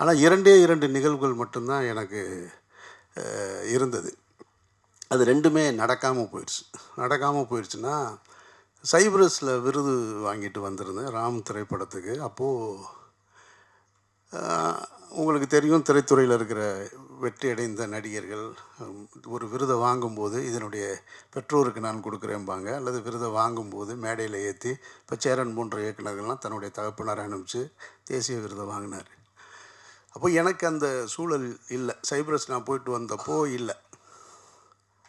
ஆனால் 2 நிகழ்வுகள் மட்டும்தான் எனக்கு இருந்தது. அது 2மே நடக்காமல் போயிடுச்சு. நடக்காமல் போயிடுச்சுன்னா, சைப்ரஸில் விருது வாங்கிட்டு வந்திருந்தேன் ராம் திரைப்படத்துக்கு. அப்போது உங்களுக்கு தெரியும், திரைத்துறையில் இருக்கிற வெற்றி அடைந்த நடிகர்கள் ஒரு விருதை வாங்கும்போது இதனுடைய பெற்றோருக்கு நான் கொடுக்குறேன்பாங்க, அல்லது விருதை வாங்கும்போது மேடையில் ஏற்றி, இப்போ சேரன் போன்ற இயக்குநர்கள்லாம் தன்னுடைய தகப்பனாரை அனுப்பிச்சு தேசிய விருதை வாங்கினார். அப்போ எனக்கு அந்த சூழல் இல்லை. சைப்ரஸ் நான் போயிட்டு வந்தப்போ இல்லை.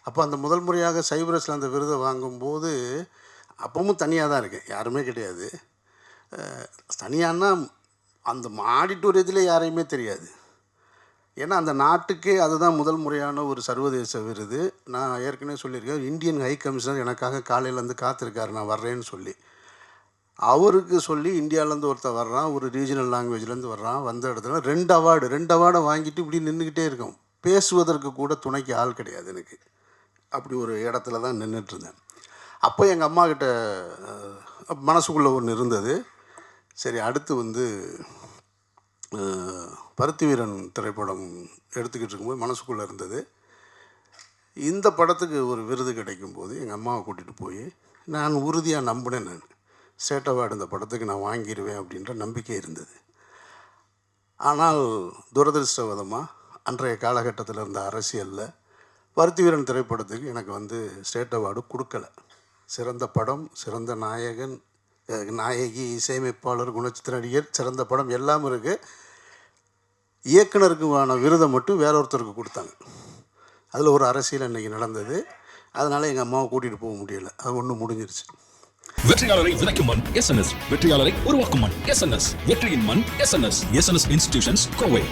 அப்போ அந்த முதல் முறையாக சைப்ரஸில் அந்த விருதை வாங்கும்போது அப்பவும் தனியாக தான் இருக்கேன், யாருமே கிடையாது. தனியானா அந்த ஆடிட்டோரியத்திலே யாரையுமே தெரியாது. ஏன்னா அந்த நாட்டுக்கே அதுதான் முதல் முறையான ஒரு சர்வதேச விருது. நான் ஏற்கனவே சொல்லியிருக்கேன், இந்தியன் ஹை கமிஷனர் எனக்காக காலையிலேருந்து காத்திருக்காரு நான் வர்றேன்னு சொல்லி. அவருக்கு சொல்லி இந்தியாவிலேருந்து ஒருத்தர் வர்றான், ஒரு ரீஜனல் லாங்குவேஜ்லேருந்து வர்றான். வந்த இடத்துல 2 அவார்டை வாங்கிட்டு இப்படி நின்றுக்கிட்டே இருக்கோம். பேசுவதற்கு கூட துணைக்கு ஆள் கிடையாது எனக்கு. அப்படி ஒரு இடத்துல தான் நின்றுட்டுருந்தேன். அப்போ எங்கள் அம்மாக்கிட்ட மனசுக்குள்ளே ஒன்று இருந்தது. சரி, அடுத்து பருத்தி வீரன் திரைப்படம் எடுத்துக்கிட்டு இருக்கும்போது மனசுக்குள்ளே இருந்தது, இந்த படத்துக்கு ஒரு விருது கிடைக்கும்போது எங்கள் அம்மாவை கூட்டிகிட்டு போய் நான் உறுதியாக நம்பினேன். நான் ஸ்டேட் அவார்டு இந்த படத்துக்கு நான் வாங்கிடுவேன் அப்படின்ற நம்பிக்கை இருந்தது. ஆனால் துரதிருஷ்டவதமாக அன்றைய காலகட்டத்தில் இருந்த அரசியலில் பருத்தி வீரன் திரைப்படத்துக்கு எனக்கு ஸ்டேட் அவார்டு கொடுக்கல. சிறந்த படம், சிறந்த நாயகன், நாயகி, இசையமைப்பாளர், குணச்சித்திர நடிகர், சிறந்த படம் எல்லாம் இருக்குது. இயக்குனருக்குமான விருதை மட்டும் வேற ஒருத்தருக்கு கொடுத்தாங்க. அதில் ஒரு அரசியல் அன்றைக்கி நடந்தது. அதனால் எங்கள் அம்மாவை கூட்டிகிட்டு போக முடியலை. அது ஒன்று முடிஞ்சிருச்சு. வெற்றியாளரை விதைக்கும் மண் SNS, வெற்றியாளரை உருவாக்கும் மண் SNS, வெற்றியின் மண் SNS, SNS இன்ஸ்டிடியூஷன்ஸ் கோவை.